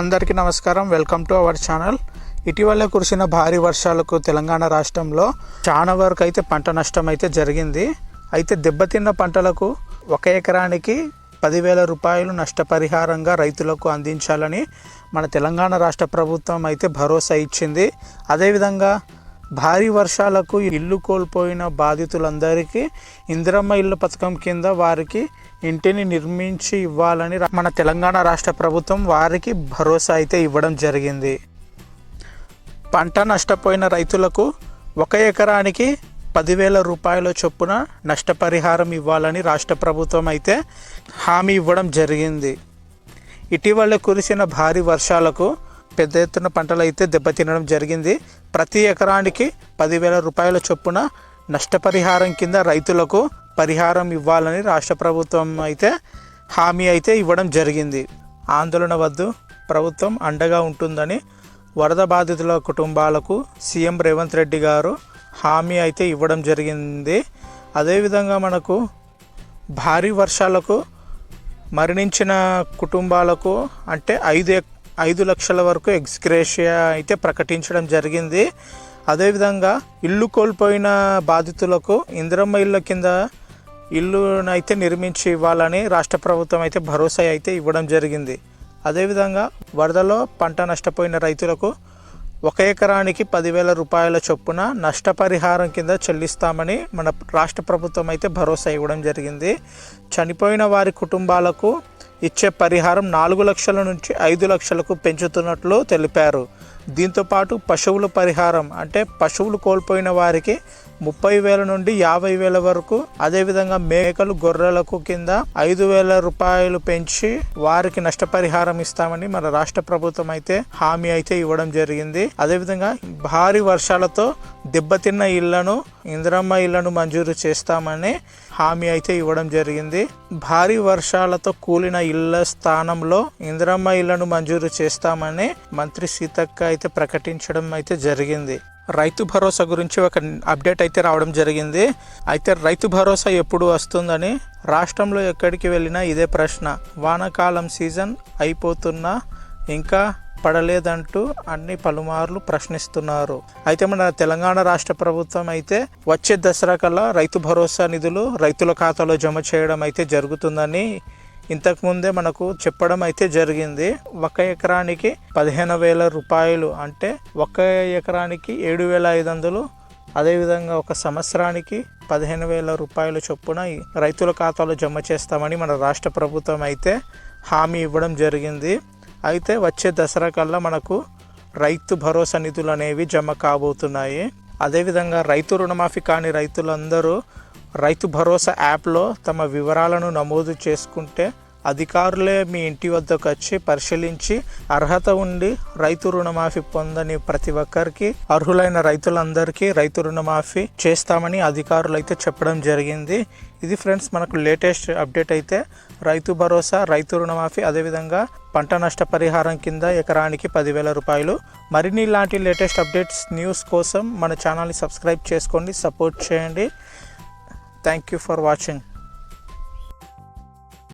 అందరికీ నమస్కారం. Welcome to our channel. ఇటీవల కురిసిన భారీ వర్షాలకు తెలంగాణ రాష్ట్రంలో చాలా వరకు అయితే పంట నష్టం అయితే జరిగింది. అయితే దెబ్బతిన్న పంటలకు 1 ఎకరానికి 10,000 రూపాయలు నష్టపరిహారంగా రైతులకు అందించాలని మన తెలంగాణ రాష్ట్ర ప్రభుత్వం అయితే భరోసా ఇచ్చింది. అదేవిధంగా భారీ వర్షాలకు ఇల్లు కోల్పోయిన బాధితులందరికీ ఇందిరమ్మ ఇల్లు పథకం కింద వారికి ఇంటిని నిర్మించి ఇవ్వాలని మన తెలంగాణ రాష్ట్ర ప్రభుత్వం వారికి భరోసా అయితే ఇవ్వడం జరిగింది. పంట నష్టపోయిన రైతులకు 1 ఎకరానికి 10,000 రూపాయల చొప్పున నష్టపరిహారం ఇవ్వాలని రాష్ట్ర ప్రభుత్వం అయితే హామీ ఇవ్వడం జరిగింది. ఇటీవల కురిసిన భారీ వర్షాలకు పెద్ద ఎత్తున పంటలు అయితే దెబ్బతినడం జరిగింది. ప్రతి ఎకరానికి 10,000 రూపాయల చొప్పున నష్టపరిహారం కింద రైతులకు పరిహారం ఇవ్వాలని రాష్ట్ర ప్రభుత్వం అయితే హామీ అయితే ఇవ్వడం జరిగింది. ఆందోళన వద్దు, ప్రభుత్వం అండగా ఉంటుందని వరద బాధితుల కుటుంబాలకు సీఎం రేవంత్ రెడ్డి గారు హామీ అయితే ఇవ్వడం జరిగింది. అదేవిధంగా మనకు భారీ వర్షాలకు మరణించిన కుటుంబాలకు అంటే 5 లక్షల వరకు ఎక్స్గ్రేషియా అయితే ప్రకటించడం జరిగింది. అదేవిధంగా ఇల్లు కోల్పోయిన బాధితులకు ఇందిరమ్మ ఇళ్ళ కింద ఇల్లునైతే నిర్మించి ఇవ్వాలని రాష్ట్ర ప్రభుత్వం అయితే భరోసా అయితే ఇవ్వడం జరిగింది. అదేవిధంగా వరదలో పంట నష్టపోయిన రైతులకు 1 ఎకరానికి 10,000 రూపాయల చొప్పున నష్టపరిహారం కింద చెల్లిస్తామని మన రాష్ట్ర ప్రభుత్వం అయితే భరోసా ఇవ్వడం జరిగింది. చనిపోయిన వారి కుటుంబాలకు ఇచ్చే పరిహారం 4 లక్షల నుంచి 5 లక్షలకు పెంచుతున్నట్లు తెలిపారు. దీంతోపాటు పశువుల పరిహారం అంటే పశువులు కోల్పోయిన వారికి 30,000 నుండి 50,000 వరకు, అదేవిధంగా మేకలు గొర్రెలకు కింద 5,000 రూపాయలు పెంచి వారికి నష్టపరిహారం ఇస్తామని మన రాష్ట్ర ప్రభుత్వం అయితే హామీ అయితే ఇవ్వడం జరిగింది. అదేవిధంగా భారీ వర్షాలతో దెబ్బతిన్న ఇళ్లను ఇందిరమ్మ ఇళ్లను మంజూరు చేస్తామని హామీ అయితే ఇవ్వడం జరిగింది. భారీ వర్షాలతో కూలిన ఇళ్ల స్థానంలో ఇందిరమ్మ ఇళ్లను మంజూరు చేస్తామని మంత్రి సీతక్క అయితే ప్రకటించడం అయితే జరిగింది. రైతు భరోసా గురించి ఒక అప్డేట్ అయితే రావడం జరిగింది. అయితే రైతు భరోసా ఎప్పుడు వస్తుందని రాష్ట్రంలో ఎక్కడికి వెళ్ళినా ఇదే ప్రశ్న. వానాకాలం సీజన్ అయిపోతున్నా ఇంకా పడలేదంటూ అన్ని పలుమార్లు ప్రశ్నిస్తున్నారు. అయితే మన తెలంగాణ రాష్ట్ర ప్రభుత్వం అయితే వచ్చే దసరా కల్లా రైతు భరోసా నిధులు రైతుల ఖాతాలో జమ చేయడం అయితే జరుగుతుందని ఇంతకుముందే మనకు చెప్పడం అయితే జరిగింది. 1 ఎకరానికి 15,000 రూపాయలు అంటే 1 ఎకరానికి 7,500, అదేవిధంగా ఒక సంవత్సరానికి 15,000 రూపాయల చొప్పున రైతుల ఖాతాలో జమ చేస్తామని మన రాష్ట్ర ప్రభుత్వం అయితే హామీ ఇవ్వడం జరిగింది. అయితే వచ్చే దసరా కల్లా మనకు రైతు భరోసా నిధులు అనేవి జమ కాబోతున్నాయి. అదేవిధంగా రైతు రుణమాఫీ కాని రైతులందరూ రైతు భరోసా యాప్లో తమ వివరాలను నమోదు చేసుకుంటే అధికారులే మీ ఇంటి వద్దకు వచ్చి పరిశీలించి అర్హత ఉండి రైతు రుణమాఫీ పొందని ప్రతి ఒక్కరికి, అర్హులైన రైతులందరికీ రైతు రుణమాఫీ చేస్తామని అధికారులు అయితే చెప్పడం జరిగింది. ఇది ఫ్రెండ్స్ మనకు లేటెస్ట్ అప్డేట్ అయితే రైతు భరోసా, రైతు రుణమాఫీ, అదేవిధంగా పంట నష్ట పరిహారం కింద ఎకరానికి 10,000 రూపాయలు. మరిన్ని ఇలాంటి లేటెస్ట్ అప్డేట్స్ న్యూస్ కోసం మన ఛానల్ని సబ్స్క్రైబ్ చేసుకోండి, సపోర్ట్ చేయండి. Thank you for watching.